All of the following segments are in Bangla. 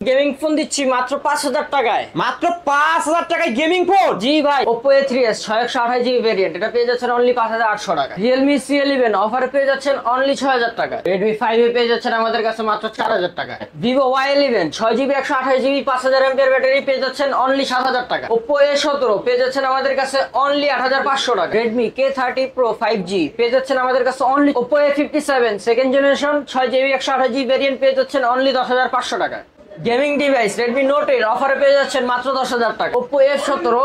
গেমিং ফোন দিচ্ছি মাত্র 5000 টাকায়। মাত্র 5000 টাকায় গেমিং ফোন? জি ভাই, Oppo A3s 628GB ভেরিয়েন্ট, এটা পেয়ে যাচ্ছেন অনলি 5800 টাকা। Realme C11 অফারে পেয়ে যাচ্ছেন অনলি 6000 টাকা। Redmi 5A পেয়ে যাচ্ছেন আমাদের কাছে মাত্র 4000 টাকা। Vivo Y11 6GB 128GB 5000 mAh battery পেয়ে যাচ্ছেন অনলি 7000 টাকা। Oppo A17 পেয়ে যাচ্ছেন আমাদের কাছে অনলি 8500 টাকা। Redmi K30 Pro 5G পেয়ে যাচ্ছেন আমাদের কাছে only. Oppo A57 second generation 6GB 128GB variant পেয়ে যাচ্ছেন অনলি 10500 টাকা। গেমিং ডিভাইস Redmi Note 8 অফারে পেয়ে যাচ্ছেন মাত্র 10000 টাকা। Oppo F17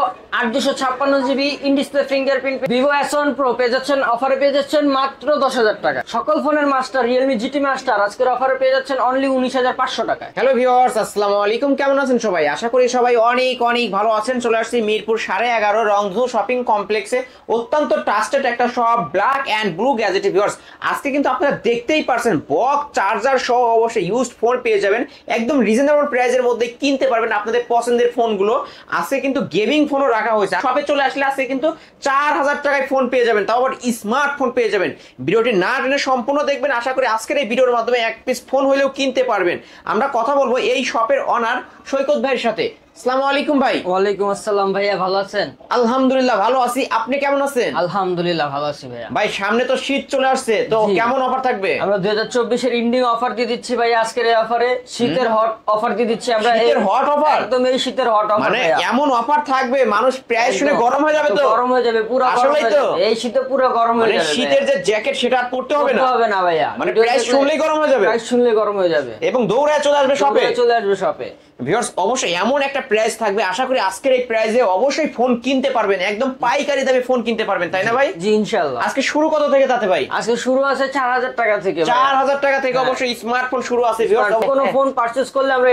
8256GB in display fingerprint. Vivo S1 Pro পেয়ে যাচ্ছেন অফারে পেয়ে যাচ্ছেন মাত্র 10000 টাকা। সকল ফোনের মাস্টার Realme GT Master আজকের অফারে পেয়ে যাচ্ছেন অনলি 19500 টাকা। হ্যালো ভিউয়ার্স, আসসালামু আলাইকুম। কেমন আছেন সবাই? আশা করি সবাই অনেক অনেক ভালো আছেন। চলে আসছি মিরপুর 11.5 রংধনু শপিং কমপ্লেক্সে, অত্যন্ত ট্রাস্টেড একটা shop, Black and Blue Gadget. Viewers, আজকে কিন্তু আপনারা দেখতেই পারছেন বক্স চার্জার সহ অবশ্যই ইউজড ফোন পেয়ে যাবেন একদম রিজনেবল প্রাইসের মধ্যে কিনতে পারবেন আপনাদের পছন্দের ফোনগুলো। আজকে কিন্তু গেমিং ফোনও রাখা হয়েছে। শপে চলে আসলে আজকে কিন্তু 4000 টাকায় ফোন পেয়ে যাবেন, তাও আবার স্মার্টফোন পেয়ে যাবেন। ভিডিওটি না টেনে সম্পূর্ণ দেখবেন। আশা করি আজকের এই ভিডিওর মাধ্যমে এক পিস ফোন হলেও কিনতে পারবেন। আমরা কথা বলবো এই শপের অনার সৈকত ভাইয়ের সাথে। আসসালামু আলাইকুম ভাই। ওয়ালাইকুম আসসালাম ভাইয়া, ভালো আছেন? আলহামদুলিল্লাহ ভালো আছি, আপনি কেমন আছেন? আলহামদুলিল্লাহ ভালো আছি ভাইয়া। ভাই সামনে তো শীত চলে আসছে, তো কেমন অফার থাকবে? আমরা 2024 এর ইন্ডিং অফার দিয়ে দিচ্ছি ভাই। আজকের এই অফারে শীতের হট অফার দিয়ে দিচ্ছি আমরা। শীতের হট অফার? একদম এই শীতের হট অফার, মানে এমন অফার থাকবে মানুষ প্রায় শুনে গরম হয়ে যাবে। তো গরম হয়ে যাবে পুরো, আসলেই তো এই শীতে পুরো গরম হয়ে যাবে। শীতের যে জ্যাকেট সেটা আর পরতে হবে না ভাইয়া, মানে প্রাইস শুনলেই গরম হয়ে যাবে। প্রাইস শুনলেই গরম হয়ে যাবে এবং দৌড়ায় চলে আসবে শপে, চলে আসবে শপে। ভিউয়ার্স, অবশ্যই এমন একটা প্রাইস থাকবে, আশা করি আজকের এই প্রাইসে অবশ্যই ফোন কিনতে পারবেন, একদম পাইকারি দামে ফোন কিনতে পারবেন, তাই না ভাই? জি ইনশাআল্লাহ। আজকে শুরু কত থেকে তাতে ভাই? আজকে শুরু আছে 4000 টাকা থেকে। 4000 টাকা থেকে অবশ্যই স্মার্টফোন শুরু আছে ভিউয়ার্স। কোনো ফোন পারচেজ করলে আমরা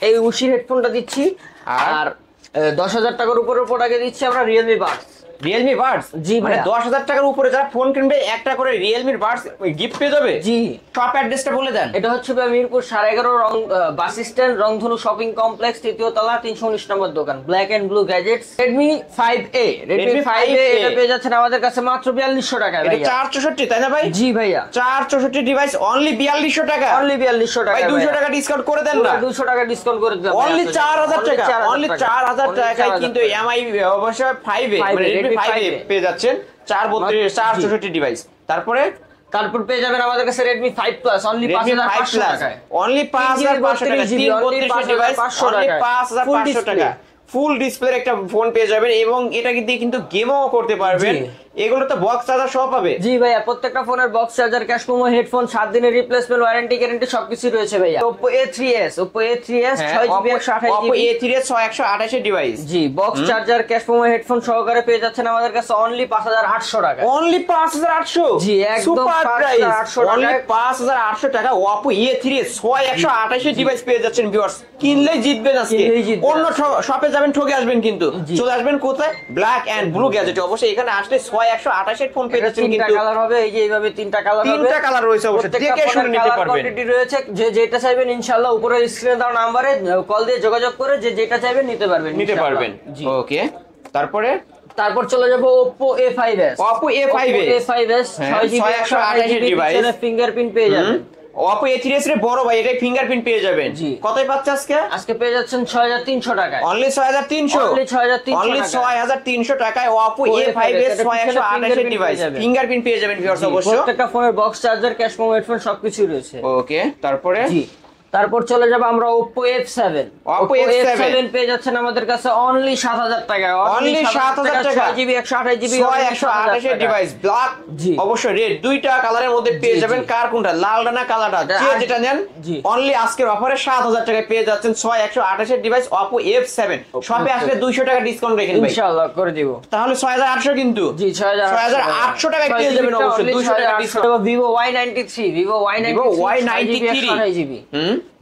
এই উশির হেডফোনটা দিচ্ছি, আর 10000 টাকার উপরে প্রোডাক্টে দিচ্ছি আমরা Realme Buds। Realme Buds? জি মানে ভাই, 10000 টাকার উপরে যারা ফোন কিনবে একটা করে Realme Buds গিফট পেয়ে যাবে। জি। শপ অ্যাড্রেসটা বলে দেন। এটা হচ্ছে Mirpur 11.5 bus stand, Rongdhonu shopping complex, তৃতীয় তলা, 319 নম্বর দোকান, Black and Blue Gadgets. Redmi 5A এটা পেয়ে যাচ্ছেন আমাদের কাছে মাত্র 4200 টাকা। এটা 464 তাই না ভাই? জি ভাইয়া, 464 ডিভাইস অনলি 4200 টাকা। অনলি 4200 টাকা। ভাই 200 টাকা ডিসকাউন্ট করে দেন না? 200 টাকা ডিসকাউন্ট করে দেন। অনলি 4000 টাকা, অনলি 4000 টাকায় কিন্তু MI অবশ্যই 5A মানে Redmi 5A পেয়ে যাচ্ছেন 464 ডিভাইস। তারপর পেয়ে যাবেন আমাদের কাছে Redmi 5 Plus অনলি 5500 টাকায়। অনলি 5500 টাকা, 332 ডিভাইস অনলি 5500 টাকা। ফুল ডিসপ্লের একটা ফোন পেয়ে যাবেন এবং এটা কিন্তু গেমও করতে পারবেন। এগুলো তো বক্স চার্জার সহ পাবে। জি ভাইয়া, প্রত্যেকটা ফোনের box charger, cash memo, headphone, 7 দিনের রিপ্লেসমেন্ট ওয়ারেন্টি গ্যারান্টি সবকিছু রয়েছে ভাইয়া। Oppo A3s 6GB 128GB Oppo A3s 128 device. জি, box charger, cash memo, headphone সহকারে পেয়ে যাচ্ছেন আমাদের কাছে অনলি 5800 টাকা। অনলি 5800? জি, একদম সুপার প্রাইস। 5800 অনলি 5800 টাকা Oppo A3s 128 ডিভাইস পেয়ে যাচ্ছেন ভিউয়ার্স। কিনলেই জিতবেন আজকে। অন্য শপে যাবেন ঠকে আসবেন, কিন্তু চলে আসবেন কোথায়? Black and Blue Gadget. অবশ্যই এখানে আসলে 128 ফোন পেয়ে যাচ্ছেন। কিন্তু তিনটা কালার হবে, এই যে এইভাবে তিনটা কালার হবে। তিনটা কালার রয়েছে, অবশ্যই দেখে শুনে নিতে পারবেন। কোয়ান্টিটি রয়েছে, যে যেটা চাইবেন ইনশাআল্লাহ উপরে স্ক্রিনে দেওয়া নম্বরে কল দিয়ে যোগাযোগ করে যে যেটা চাইবেন নিতে পারবেন। জি, ওকে। তারপর চলে যাব Oppo A5s। Oppo A5s 6GB 128GB device, fingerprint পেয়ে যাবেন। Oppo A3s এর বড় ভাই, এটা ফিঙ্গারপ্রিন্ট পেয়ে যাবেন। কতই পাচ্ছে আজকে পেয়ে যাচ্ছেন 6300 টাকায়। অনলি 6300? অনলি 6300 টাকায় Oppo A5s 128 ডিভাইস ফিঙ্গারপ্রিন্ট পেয়ে যাবেন ভিউয়ার্স। অবশ্যই প্রত্যেকটা ফোনের box charger, cash memo, headphone সবকিছু রয়েছে। ওকে। তারপর চলে যাব আমরা Oppo F7 পেয়ে যাচ্ছেন আমাদের কাছে অনলি 7000 টাকা। অনলি 7000 টাকা 6GB 128GB 128 ডিভাইস, ব্ল্যাক অবশ্যই রেড, দুইটা কালারের মধ্যে পেয়ে যাবেন। কার কোনটা, লালটা না কালারটা, যেটা নেন অনলি আজকের অফারে 7000 টাকায় পেয়ে যাচ্ছেন 128 ডিভাইস Oppo F7। শপে আসলে 200 টাকা ডিসকাউন্ট রেখেন ভাই, ইনশাআল্লাহ করে দিব। তাহলে 6800 কিন্তু। জি, 6800 টাকায় পেয়ে যাবেন অবশ্যই 200 টাকা discount. Vivo Y93 6GB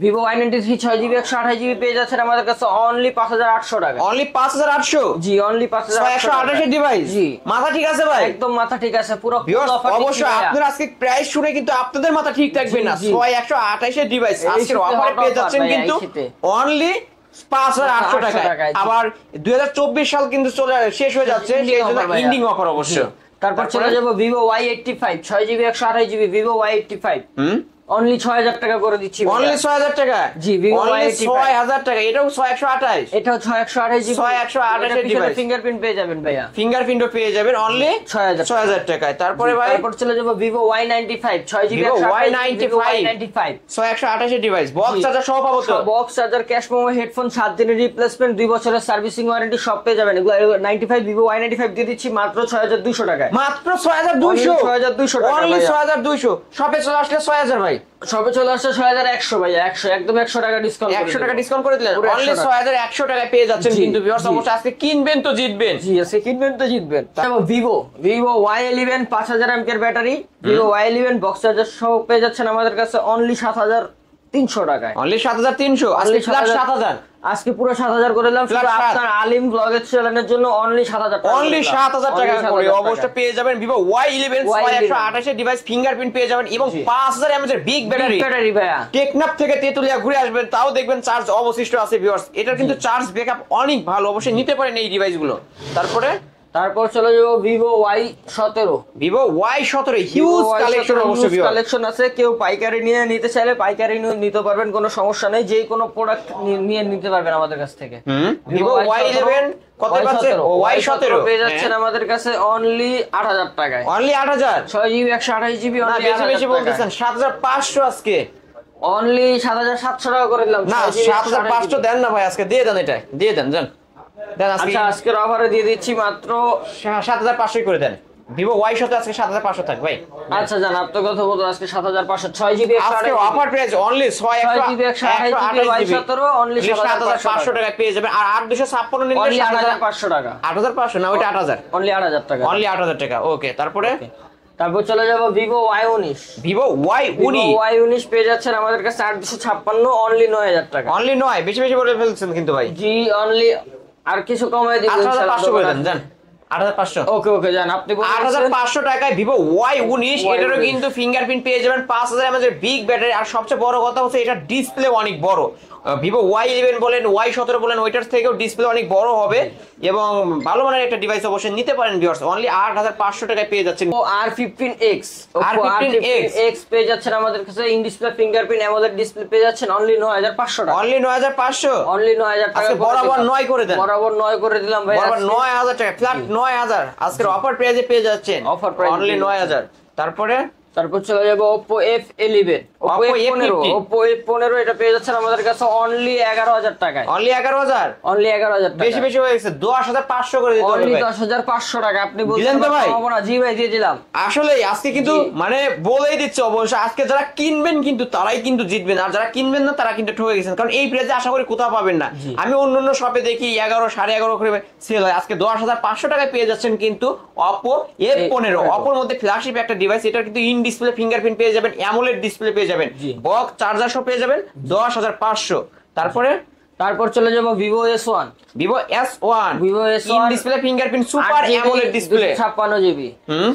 Vivo Y93 6GB 128GB পেয়ে যাচ্ছেন আমাদের কাছে অনলি 5800 টাকা। অনলি 5800? জি, অনলি 128 ডিভাইস। জি, মাথা ঠিক আছে ভাই? একদম মাথা ঠিক আছে, পুরো অফার। অবশ্যই আপনারা আজকে প্রাইস শুনে কিন্তু আপনাদের মাথা ঠিক থাকবে না। 128 ডিভাইস আজকের অফারে পেয়ে যাচ্ছেন কিন্তু অনলি 5800 টাকা। আবার 2024 সাল কিন্তু শেষ হয়ে যাচ্ছে, সেই জন্য ইন্ডিং অফার অবশ্য। তারপর চলে যাব Vivo Y85 6GB 128GB Vivo Y85 only 6000 টাকা করে দিচ্ছি অনলি 6000 টাকা। জি Vivo অনলি Y85 6000 টাকা। এটাও 6128, এটাও 6128 জিবি 6128 এর ডিভাইস। ফিঙ্গারপ্রিন্ট পেয়ে যাবেন ভাইয়া, ফিঙ্গারপ্রিন্টও পেয়ে যাবেন অনলি 6000 টাকায়। তারপরে ভাই তারপর চলে যাব Vivo Y95 6 GB Vivo Y95 6128 এর ডিভাইস, বক্স চার্জার সহ পাবো তো? Box charger, cash memo, headphone, 7 দিনের রিপ্লেসমেন্ট, 2 বছরের সার্ভিসিং ওয়ারেন্টি সব পেয়ে যাবেন। এগুলো 95 Vivo Y95 দিয়ে দিচ্ছি মাত্র 6200 টাকায়। মাত্র 6200, 6200 টাকা অনলি ভাইয়া। 6200। শপে চলে আসলে 6000 ভাই। সবে চলে আসছে 6100 ভাইয়া, 100 একদম 100 টাকা ডিসকাউন্ট, 100 টাকা ডিসকাউন্ট করে দিলেন, পুরো 100 অনলি টাকা। 6100 টাকায় পেয়ে যাচ্ছেন। জি, কিন্তু ভিউয়ার্স জি। অবশ্যই আজকে কিনবেন তো জিতবেন। জি আজকে কিনবেন তো জিতবেন। তারপর Vivo Y11 5000 এমপিআর battery, Vivo Y11 box charger সহ পেয়ে যাচ্ছেন আমাদের কাছে অনলি 7300 টাকায়। অনলি 7300, আজকে Only ফ্ল্যাট 7000 7000, আজকে পুরো 7000 করে দিলাম শুধু Flat 7 আপনার আলিম ব্লগের চ্যানেলের জন্য অনলি 7000 টাকা। অনলি 7000 টাকা Only করে 7000 অবশ্যই টাকা। পেয়ে যাবেন Vivo Y11 6128 এর ডিভাইস, ফিঙ্গারপ্রিন্ট পেয়ে যাবেন এবং জি। 5000 এমএএইচ এর বিগ ব্যাটারি। ব্যাটারি ভাইয়া, টেকনাফ থেকে তেতুলিয়া ঘুরে আসবেন, তাও দেখবেন চার্জ অবশিষ্ট আছে ভিউয়ার্স। এটার কিন্তু চার্জ ব্যাকআপ অনেক ভালো, অবশ্যই নিতে পারেন এই ডিভাইসগুলো। তারপর চলে যাবো Vivo Y17। Vivo Y17 huge collection অবশ্যই ভিউয়ার্স। কালেকশন আছে, কেউ পাইকারি নিয়ে নিতে চাইলে পাইকারি নিয়ে নিতে পারবেন, কোনো সমস্যা নেই, যে কোনো প্রোডাক্ট নিয়ে নিতে পারবেন আমাদের কাছ থেকে। Vivo Y11 কত পাচ্ছে? ও Y17 পেয়ে যাচ্ছেন আমাদের কাছে অনলি 8000 টাকায়। অনলি 8000, 6 জিবি 128 জিবি না অনলি বেশি বেশি বলতেছেন। 7500 আজকে, অনলি 7700 টাকা করে দিলাম। না 7500 দেন না ভাই, আজকে দিয়ে দেন, এটা দিয়ে দেন জান দেন আজকে। আচ্ছা আজকের অফারে দিয়ে দিচ্ছি মাত্র 7500 করে দেন। Vivo Y17 আজকে 7500 থাক ভাই। আচ্ছা জান আপনার কথা বলতো, আজকে 7500 6 জিবি আজকে offer price only 6 GB 128 GB Y17 only 7500 টাকা পেয়ে যাবেন। আর 8256 নিলে অনলি 8500 টাকা। 8500 না, ওইটা 8000, অনলি 8000 টাকা। অনলি 8000 টাকা। ওকে, তারপরে তারপর চলে যাব Vivo Y19। Vivo Y19 Y19 পেয়ে যাচ্ছেন আমাদের কাছে 8256 অনলি 9000 টাকা। অনলি 9, বেশি বেশি বলে ফেলছেন কিন্তু ভাই। জি অনলি আর কিছু কমায় দিবেন 8500 করে দেন জান, 8500। ওকে ওকে জান আপনি বলছেন 8500 টাকায় Vivo Y19, এটারও কিন্তু ফিঙ্গারপ্রিন্ট পেয়ে যাবেন, 5000 mAh এর বিগ ব্যাটারি। আর সবচেয়ে বড় কথা হচ্ছে এটা ডিসপ্লে অনেক বড়। Vivo Y11 বলেন Y17 বলেন, ওইটার থেকেও ডিসপ্লে অনেক বড় হবে এবং ভালো মানের একটা ডিভাইস অবশ্যই নিতে পারেন ভিউয়ার্স। অনলি 8500 টাকায় পেয়ে যাচ্ছেন R15X R15X পেয়ে যাচ্ছেন আমাদের কাছে, in display fingerprint AMOLED display পেয়ে যাচ্ছেন অনলি 9500 টাকা। অনলি 9500, অনলি 9000 টাকা। আজকে বরাবর 9 করে দেন, বরাবর 9 করে দিলাম ভাই, বরাবর 9000 টাকা, ফ্ল্যাট 9000 আজকের অফার প্রাইসে পেয়ে যাচ্ছেন। Offer price only 9000। তারপর চলে যাবো Oppo F11 Oppo F15 F15 Oppo F15 এটা পেয়ে যাচ্ছেন আমাদের কাছে অনলি 11000 টাকায়। অনলি 11000, অনলি 11000 টাকা। বেশি বেশি হয়ে গেছে, 10500 করে দিতে হবে অনলি ভাই। 10500 টাকা। আপনি দিলেন বলছেন তো ভাই? কমাবো না। জি ভাই দিয়ে দিলাম। আসলে আজকে কিন্তু জি। মানে বলেই দিচ্ছে অবশ্যই, আজকে যারা কিনবেন কিন্তু তারাই কিন্তু জিতবেন, আর যারা কিনবেন না তারা কিন্তু ঠকে গেছেন, কারণ এই প্রাইসে আশা করি কোথাও পাবেন না। জি। আমি অন্য শপে দেখি 11 11.5 করে সেল হয়, আজকে 10500 টাকায় পেয়ে যাচ্ছেন কিন্তু Oppo F15। অপোর মধ্যে ফ্ল্যাগশিপ একটা ডিভাইস, এটা কিন্তু ইন ডিসপ্লে ফিঙ্গারপ্রিন্ট পেয়ে যাবেন, অ্যামোলেড ডিসপ্লে পেয়ে যাবেন, জি। বক্স চার্জার সহ পেয়ে যাবেন 10500। তারপর চলে যাবো Vivo S1 Vivo S1 Vivo S1 in display fingerprint super AMOLED display, 56 GB.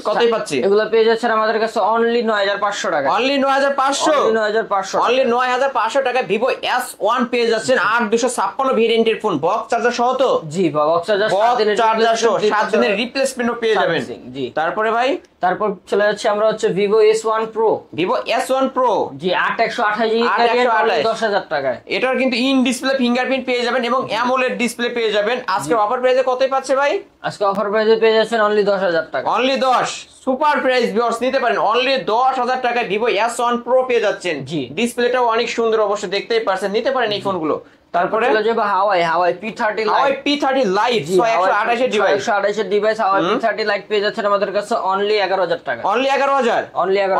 কতই পাচ্ছি? এগুলো পেয়ে যাচ্ছেন আমাদের কাছে অনলি 9500 টাকা। অনলি 9500, অনলি 9500 অনলি 9500 টাকা Vivo S1 পেয়ে যাচ্ছেন। 8256 ভেরিয়েন্টের ফোন, বক্স চার্জার সহ তো? জি বক্স চার্জার, বক্স চার্জার সহ 7 দিনের রিপ্লেসমেন্টও পেয়ে যাবেন। জি। তারপরে ভাই তারপর চলে যাচ্ছে আমরা হচ্ছে Vivo S1 Pro। Vivo S1 Pro জি 8128 জিবি 8128 10000 টাকায়। এটার কিন্তু ইন ডিসপ্লে ফিঙ্গারপ্রিন্ট পেয়ে যাবেন এবং অ্যামোলেড ডিসপ্লে পেয়ে যাবেন। আজকে অফার প্রাইসে কতই পাচ্ছে ভাই? আজকে অফার প্রাইসে পেয়ে যাচ্ছেন অনলি 10000 টাকা। অনলি 10, সুপার প্রাইস ভিউয়ার্স, নিতে পারেন অনলি 10000 টাকায় Vivo S1 Pro পেয়ে যাচ্ছেন। জি। ডিসপ্লেটাও অনেক সুন্দর, অবশ্যই দেখতেই পারছেন, নিতে পারেন এই ফোনগুলো। তারপরে চলে যাবে হাওয়াই P30 হাওয়াই Lite। P30 Lite 128 এর ডিভাইস, 128 এর ডিভাইস হাওয়াই P30 Lite পেয়ে যাচ্ছেন আমাদের কাছে অনলি 11000 টাকা। অনলি 11000,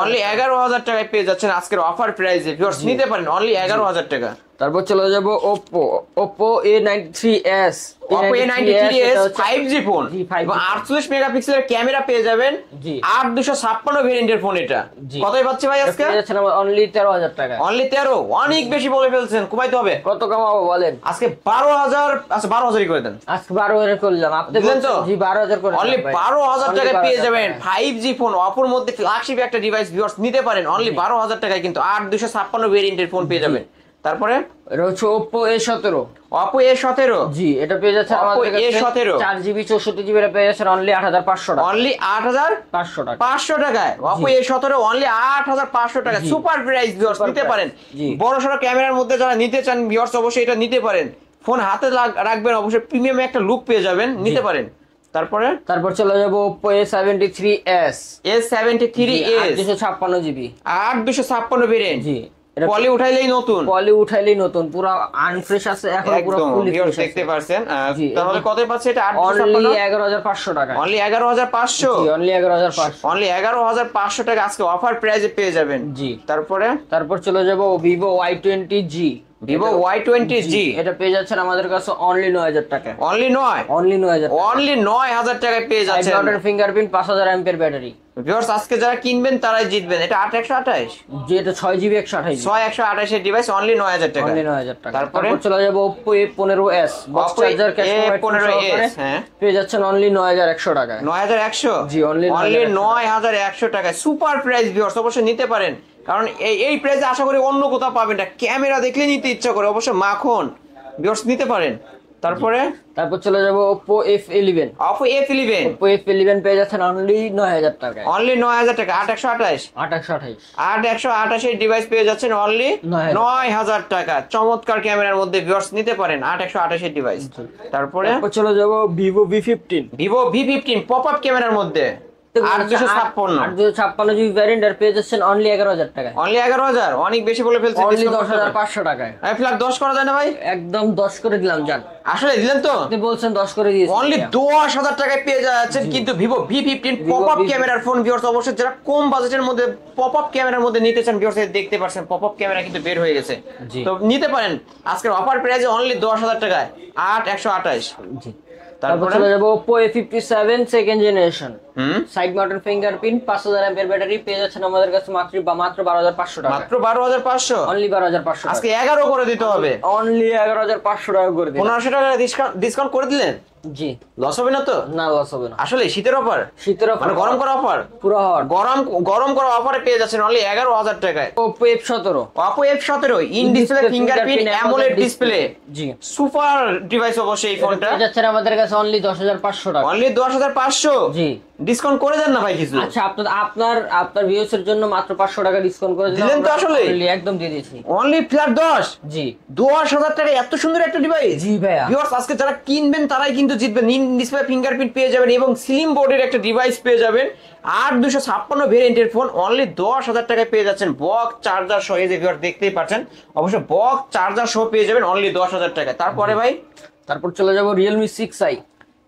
অনলি 11000 টাকায় পেয়ে যাচ্ছেন আজকের অফার প্রাইসে ভিউয়ার্স, নিতে পারেন অনলি 11000 টাকা। তারপর চলে যাব Oppo A93s Oppo A93s 5G phone জি, 5G এবং 48 মেগাপিক্সেলের ক্যামেরা পেয়ে যাবেন। জি। 8256 ভেরিয়েন্টের ফোন এটা। জি। কতই পাচ্ছি ভাই আজকে? পেয়ে যাচ্ছেন অনলি 13000 টাকা। অনলি 13, অনেক বেশি বলে ফেলছেন, কমাইতে হবে। কত কমাবো বলেন? আজকে 12000, আচ্ছা 12000ই করে দেন। আজকে 12000 করলাম, আপনি দিলেন তো? জি 12000 করে অনলি 12000 টাকায় পেয়ে যাবেন 5G 5G ফোন, অপর মধ্যে ফ্ল্যাগশিপ একটা ডিভাইস ভিউয়ার্স, নিতে পারেন অনলি 12000 টাকায় কিন্তু 8256 ভেরিয়েন্টের ফোন পেয়ে যাবেন। তারপরে এটা হচ্ছে Oppo A17। Oppo A17 জি, এটা পেয়ে যাচ্ছে Oppo আমাদের কাছে A17 4GB 64GB এটা পেয়ে যাচ্ছেন অনলি 8500 টাকা। অনলি 500 টাকা। 500 টাকায় Oppo A17 অনলি 8500 টাকা। জি। সুপার প্রাইস ভিউয়ার্স, Super নিতে price। পারেন। জি। বড় সড়ো ক্যামেরার মধ্যে যারা নিতে চান ভিউয়ার্স অবশ্যই এটা নিতে পারেন। ফোন হাতে রাখবেন, অবশ্যই প্রিমিয়াম একটা লুক পেয়ে যাবেন, নিতে পারেন। তারপর চলে যাব Oppo A73s। A73s 856GB। 8256 variant. জি, এটা পলি উঠাইলেই নতুন, পলি উঠাইলেই নতুন, পুরো আনফ্রেশ আছে এখন, পুরো একদম ফুলি ভিউয়ার্স ফ্রেশ দেখতে আছে। পারছেন। জি, তাহলে কত পাচ্ছে এটা? অনলি 856 11500 টাকা। অনলি 11500। জি, অনলি 11500। অনলি 11500 টাকা আজকে অফার প্রাইসে পেয়ে যাবেন। জি। তারপর চলে যাব Vivo Y20G। Vivo Y20G এটা পেয়ে যাচ্ছেন আমাদের কাছে অনলি 9000 টাকা। অনলি 9 অনলি 9000 টাকা। অনলি 9000 টাকায় পেয়ে যাচ্ছেন। সাইড ফিঙ্গারপ্রিন্ট 5000 এমপিএর ব্যাটারি। ভিউয়ার্স আজকে যারা কিনবেন তারাই জিতবেন। এটা 8128 যে এটা 6GB 128GB। 6128 এর ডিভাইস অনলি 9000 টাকা। অনলি 9000 টাকা। তারপরে চলে যাব Oppo A15s box Oppo charger cash A15s, হ্যাঁ, পেয়ে যাচ্ছেন অনলি 9100 টাকায়। 9100। জি, অনলি 9100 টাকায় সুপার প্রাইস ভিউয়ার্স, অবশ্যই নিতে পারেন। কারণ এই প্রাইসে আশা করি অন্য কোথাও পাবেন না। ক্যামেরা দেখলে নিতে ইচ্ছা করে, অবশ্যই মাখন ভিউয়ার্স নিতে পারেন। তারপর চলে যাব Oppo F11। Oppo F11 পেয়ে যাচ্ছেন অনলি 9000 টাকায়। অনলি 9000 টাকা। 8128 828 এর ডিভাইস পেয়ে যাচ্ছেন অনলি 9000 টাকা। চমৎকার ক্যামেরার মধ্যে ভিউয়ার্স নিতে পারেন 8128 এর ডিভাইস। তারপরে চলে যাব Vivo V15। Vivo V15 popup ক্যামেরার মধ্যে 856GB ভ্যারিয়েন্ট আর পেয়ে যাচ্ছেন অনলি 11000 টাকায়। অনলি 11000, অনেক বেশি বলে ফেলছেন। অনলি 10500 টাকায়। ফ্ল্যাট 10 করা যায় না ভাই? একদম 10 করে দিলাম জান। আসলে দিলেন তো? আপনি বলছেন 10 করে দিয়েছি। অনলি 10000 টাকায় পেয়ে যাচ্ছেন কিন্তু Vivo V15 পপআপ ক্যামেরার ফোন। ভিউয়ার্স অবশ্যই যারা কম বাজেটের মধ্যে পপআপ ক্যামেরার মধ্যে নিতে চান ভিউয়ার্স দেখতে পাচ্ছেন পপআপ ক্যামেরা কিন্তু বের হয়ে গেছে। তো নিতে পারেন আজকের অফার প্রাইসে অনলি 10000 টাকায় 8128। জি। তারপর চলে যাব Oppo A57 second generation. Side mounted fingerprint 5000 এমপিএর ব্যাটারি পেয়ে যাচ্ছেন আমাদের কাছে মাত্র 12500 টাকা। মাত্র 12500। অনলি 12500 টাকা। আজকে 11 করে দিতে হবে। অনলি 11500 টাকা করে দিন। 1500 টাকা ডিসকাউন্ট করে দিলেন। জি। লস হবে না তো? না, লস হবে না। আসলে শীতের অফার, মানে গরম করা অফার, পুরো হট গরম করা অফারে পেয়ে যাচ্ছেন অনলি 11000 টাকায়। Oppo F17। Oppo F17 in display fingerprint AMOLED display. G, super device অবশ্যই এই ফোনটা। পেয়ে যাচ্ছেন আমাদের কাছে অনলি 10500 টাকা। অনলি 10500। জি। ডিসকাউন্ট করে দেন না ভাই কিছু। আচ্ছা, আপনার ভিউয়ার্স এর জন্য মাত্র 500 টাকা ডিসকাউন্ট করে দিলেন তো? আসলে একদম দিয়ে দিয়েছি। Only flat 10। জি, 10000 টাকা এত সুন্দর একটা ডিভাইস। জি ভাইয়া। ভিউয়ার্স আজকে যারা কিনবেন তারাই কিন্তু জিতবেন। ইন ডিসপ্লে ফিঙ্গারপ্রিন্ট পেয়ে যাবেন এবং স্লিম বোর্ডের একটা ডিভাইস পেয়ে যাবেন। 8256 ভেরিয়েন্টের ফোন অনলি 10000 টাকায় পেয়ে যাচ্ছেন। বক্স চার্জার সহ, এই যে ভিউয়ার দেখতেই পাচ্ছেন, অবশ্য বক্স চার্জার সহ পেয়ে যাবেন অনলি 10000 টাকায়। তারপরে ভাই তারপর চলে যাব Realme 6i।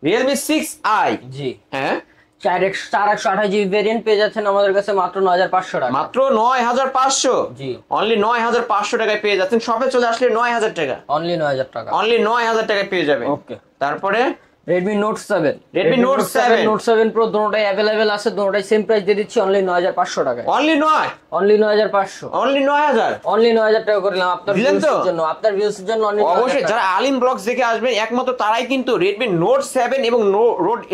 Realme 6i। জি, হ্যাঁ, 4128GB ভেরিয়েন্ট পেয়ে যাচ্ছেন আমাদের কাছে মাত্র 9500 টাকা। মাত্র 9500। জি, অনলি 9500 টাকায় পেয়ে যাচ্ছেন। শপে চলে আসলে 9000 টাকা। অনলি 9000 টাকা। অনলি 9000 টাকায় পেয়ে যাবেন। ওকে। তারপরে Redmi Note 7। Redmi Note 7 Note 7 Pro দুটোটাই available আছে, দুটোটাই সেম প্রাইস দিয়ে দিচ্ছি অনলি 9500 টাকা। Only 9, only 9500। অনলি 9000। অনলি 9000 টাকা করলাম আপনার দিলেন তো? ভিউয়ার্সের জন্য, আপনার ভিউয়ার্সের জন্য অনলি 9000 অবশ্যই টাকা। যারা আলিম ব্লগস দেখে আসবেন একমাত্র তারাই কিন্তু Redmi Note 7 এবং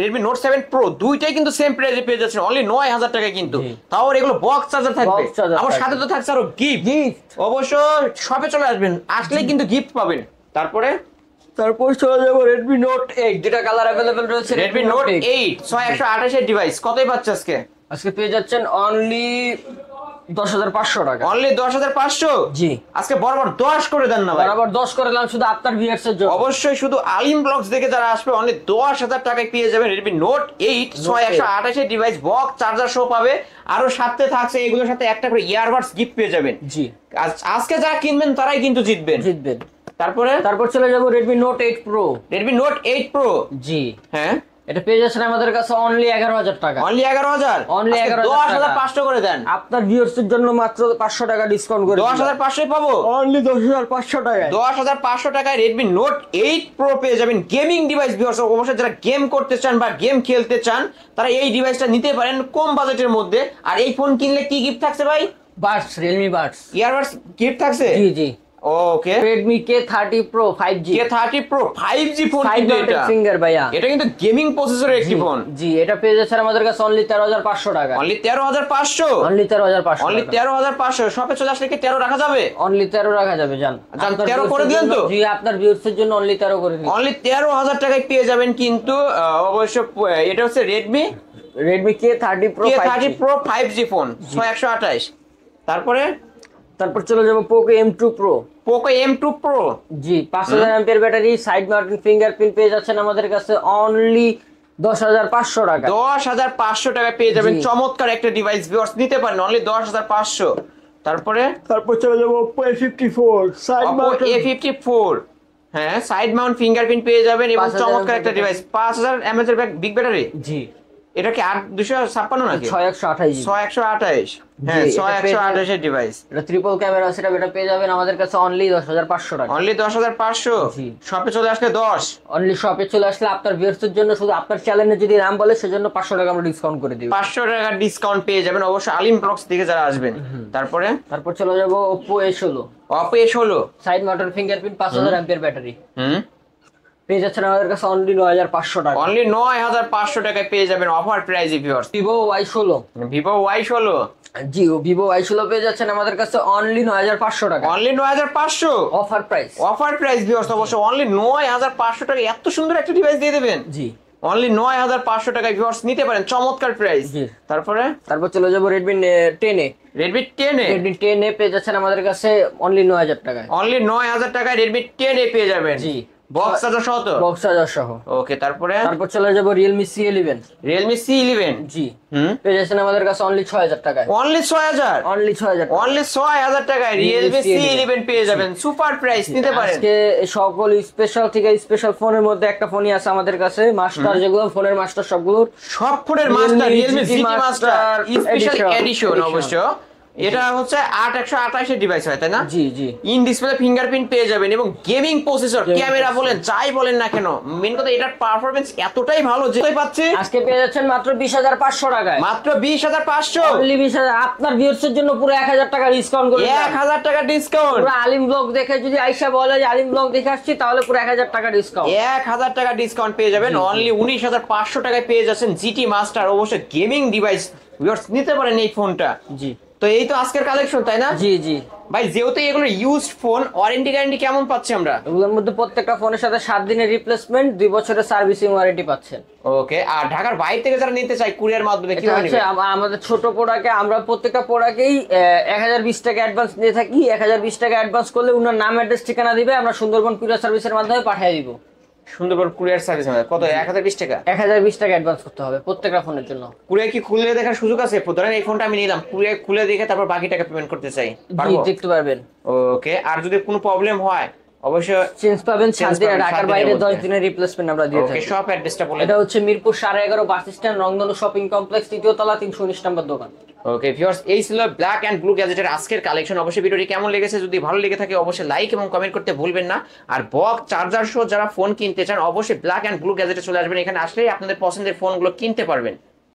Redmi Note 7 Pro দুইটাই কিন্তু সেম প্রাইসে পেয়ে যাচ্ছেন অনলি 9000 টাকায় কিন্তু। তাও এগুলো বক্স চার্জার থাকবে। Box charger আমার থাকবে। সাথে তো থাকছে আরো গিফট। অবশ্যই শপে চলে আসবেন, আসলেই কিন্তু গিফট পাবেন। তারপর চলে যাব Redmi Note 8, যেটা কালার अवेलेबल রয়েছে। Redmi Note 8 6128 এর ডিভাইস কতই পাচ্ছে আজকে পেয়ে যাচ্ছেন অনলি 10500 টাকা। অনলি 10500। জি, আজকে বরাবর 10 করে দেন না ভাই। বরাবর 10 করে দিলাম শুধু আপনার ভিউয়ার্সের জন্য। অবশ্যই শুধু আলিম ব্লগস দেখে যারা আসবে অনলি 10000 টাকায় পেয়ে যাবেন Redmi Note 8 6128 এর ডিভাইস, বক্স চার্জার সহ পাবে। আরো সাথে থাকছে এগুলোর সাথে একটা করে ইয়ারবাডস গিফট পেয়ে যাবেন। জি, আজকে যারা কিনবেন তারাই কিন্তু জিতবেন। তারপর চলে যাব Redmi Note 8 Pro। Redmi Note 8 Pro। জি, হ্যাঁ, এটা পেয়ে যাচ্ছেন আমাদের কাছে অনলি 11000 টাকা। অনলি 11000। অনলি 11000 10500 করে দেন। আপনার ভিউয়ার্সের জন্য মাত্র 500 টাকা ডিসকাউন্ট করে 10500 পাবো। অনলি 10500 টাকা। 10500 টাকায় Redmi Note 8 Pro পেয়ে যাবেন। গেমিং ডিভাইস ভিউয়ার্স, অবশ্যই যারা গেম করতে চান বা গেম খেলতে চান তারা এই ডিভাইসটা নিতে পারেন কম বাজেটের মধ্যে। আর এই ফোন কিনলে কি গিফট থাকছে ভাই? Buds, Realme Buds. Earbuds gift থাকছে। জি জি, ওকে Redmi K30 Pro 5G K30 Pro 5G phone কিন্তু এটা ফিঙ্গার ভাইয়া, এটা কিন্তু গেমিং প্রসেসরের একটি ফোন। জি এটা পেয়ে যাচ্ছে আমাদের কাছে অনলি 13,500 টাকা। Only 13,500, only 13,500, only 13,500। শপে চলে আসলে কি 13 রাখা যাবে? অনলি 13 রাখা যাবে। জান 13 করে দিলেন তো? জি আপনার ভিউয়ার্সের জন্য অনলি 13 করে দিন। অনলি 13,000 টাকায় পেয়ে যাবেন কিন্তু অবশ্য এটা হচ্ছে Redmi K30 Pro K30 5G। Pro 5G phone 6128। তারপর চলে যাব Poco M2 Pro। Poco M2 Pro, জি 5000 এমপিআর ব্যাটারি, সাইড মাউন্টেড ফিঙ্গারপ্রিন্ট পেয়ে যাচ্ছেন আমাদের কাছে অনলি 10,500 টাকা। 10,500 টাকায় পেয়ে যাবেন জি। চমৎকার একটা ডিভাইস ভিউয়ার্স নিতে পারেন অনলি 10,500। তারপর চলে যাব Oppo A54 side Oppo A54, হ্যাঁ সাইড মাউন্ট ফিঙ্গারপ্রিন্ট পেয়ে যাবেন এবং 5000 চমৎকার একটা ডিভাইস 5000 mAh এর বিগ ব্যাটারি। জি এটা কি 256 নাকি 6128 জি। 6128, হ্যাঁ জি, এটা পেয়ে 6128 এর ডিভাইস এটা ট্রিপল ক্যামেরা সেটআপ, এটা পেয়ে যাবেন আমাদের কাছে অনলি 10,500 টাকা। অনলি 10,500। জি। শপে চলে আসলে 10। অনলি শপে চলে আসলে আপনার ভিউয়ার্সের জন্য শুধু আপনার চ্যানেলে যদি নাম বলে সেজন্য 500 টাকা আমরা ডিসকাউন্ট করে দিই। 500 টাকা ডিসকাউন্ট পেয়ে যাবেন অবশ্যই আলিম ব্লগস থেকে যারা আসবেন। তারপর চলে যাব Oppo A16 Oppo A16, side mounted fingerprint 5000 এমপিআর ব্যাটারি হুম পেয়ে যাচ্ছেন আমাদের কাছে অনলি 9,500 টাকা। অনলি 9,500 টাকায় পেয়ে যাবেন অফার প্রাইসে viewers. Vivo Y16, Vivo Y16, জি Vivo Y16 পেয়ে যাচ্ছেন আমাদের কাছে অনলি 9,500 টাকা। Only 9,500 offer price. Offer price viewers অবশ্যই অনলি 9,500 টাকা এত সুন্দর একটা ডিভাইস দিয়ে দেবেন। জি অনলি 9,500 টাকায় ভিউয়ার্স নিতে পারেন চমৎকার প্রাইস। জি। তারপর চলে যাব Redmi 10A। Redmi 10A, Redmi 10A পেয়ে যাচ্ছেন আমাদের কাছে অনলি 9,000 টাকায়। অনলি 9,000 টাকায় Redmi 10A পেয়ে যাবেন। জি। বক্স চার্জার সহ তো? বক্স চার্জার সহ। ওকে তারপর চলে যাব Realme C11। Realme C11, জি পেয়ে যাচ্ছেন আমাদের কাছে অনলি 6,000 টাকায়। অনলি 6,000, অনলি 6,000 টাকা। অনলি 6,000 টাকায় Realme C11 পেয়ে যাবেন সুপার প্রাইস নিতে পারেন। আজকে সকল স্পেশাল থেকে স্পেশাল ফোনের মধ্যে একটা ফোনই আছে আমাদের কাছে, মাস্টার যেগুলো ফোনের মাস্টার সবগুলোর সব ফোনের master Realme GT master special edition অবশ্য। এটা হচ্ছে 8128 এর ডিভাইস হয় তাই না? জি জি। ইন ডিসপ্লে ফিঙ্গারপ্রিন্ট পেয়ে যাবেন এবং গেমিং প্রসেসর ক্যামেরা বলেন যাই বলেন না কেন মেন কথা এটার পারফরম্যান্স এতটাই ভালো যে পাচ্ছে আজকে পেয়ে যাচ্ছেন মাত্র 20,500 টাকায়। মাত্র 20,500, অনলি 20,000। আপনার ভিউয়ার্সের জন্য পুরো 1,000 টাকা ডিসকাউন্ট করে দিলাম। 1,000 টাকা ডিসকাউন্ট। পুরো আলিম ব্লগ দেখে যদি আইসা বলে যে আলিম ব্লগ দেখে আসছি তাহলে পুরো 1,000 টাকা ডিসকাউন্ট। 1,000 টাকা ডিসকাউন্ট পেয়ে যাবেন অনলি 19,500 টাকায় পেয়ে যাচ্ছেন জিটি মাস্টার অবশ্যই গেমিং ডিভাইস ভিউয়ার্স নিতে পারেন এই ফোনটা। জি তো এই তো আজকের কালেকশন তাই না? জি জি। ভাই যেহেতু এগুলো ইউজড ফোন ওয়ারেন্টি গ্যারান্টি কেমন পাচ্ছি আমরা? এগুলোর মধ্যে প্রত্যেকটা ফোনের সাথে 7 দিনের রিপ্লেসমেন্ট, 2 বছরের সার্ভিসিং ওয়ারেন্টি পাচ্ছেন। ওকে আর ঢাকার বাইরে থেকে যারা নিতে চায় কুরিয়ার মাধ্যমে কিভাবে নেবে? আমাদের ছোট প্রোডাক্টে আমরা প্রত্যেকটা প্রোডাক্টেই 1020 টাকা অ্যাডভান্স দিয়ে থাকি। 1020 টাকা অ্যাডভান্স করলে উনার নাম অ্যাড্রেস ঠিকানা দিবে, আমরা সুন্দরবন কুরিয়ার সার্ভিসের মাধ্যমে পাঠিয়ে দিব। সুন্দরবন কুরিয়ার সার্ভিস কত? 1020 টাকা? 1020 টাকা অ্যাডভান্স করতে হবে প্রত্যেকটা ফোনের জন্য। কুরিয়ার কি খুলে দেখার সুযোগ আছে? ধরেন এই ফোনটা আমি নিলাম, কুরিয়ার খুলে দেখে তারপর বাকি টাকা পেমেন্ট করতে চাই, জি পারবো? দেখতে পারবেন। ওকে আর যদি কোনো প্রবলেম হয় অবশ্যই চেঞ্জ পাবেন। ঢাকার বাইরে 10 দিনের দিনের রিপ্লেসমেন্ট আমরা দিয়ে ওকে থাকি। শপ অ্যাড্রেসটা বলে এটা হচ্ছে Mirpur 11.5 bus stand, Rongdhonu shopping complex, 3য় তলা, 319 নম্বর দোকান। ওকে ভিউয়ার্স এই ছিল ব্ল্যাক এন্ড ব্লু গ্যাজেটের আজকের কালেকশন। অবশ্যই ভিডিওটি কেমন লেগেছে যদি ভালো লেগে থাকে অবশ্যই লাইক এবং কমেন্ট করতে ভুলবেন না। আর বক্স চার্জার সহ যারা ফোন কিনতে চান অবশ্যই ব্ল্যাক এন্ড ব্লু গ্যাজেটে চলে আসবেন, এখানে আসলেই আপনাদের পছন্দের ফোনগুলো কিনতে পারবেন।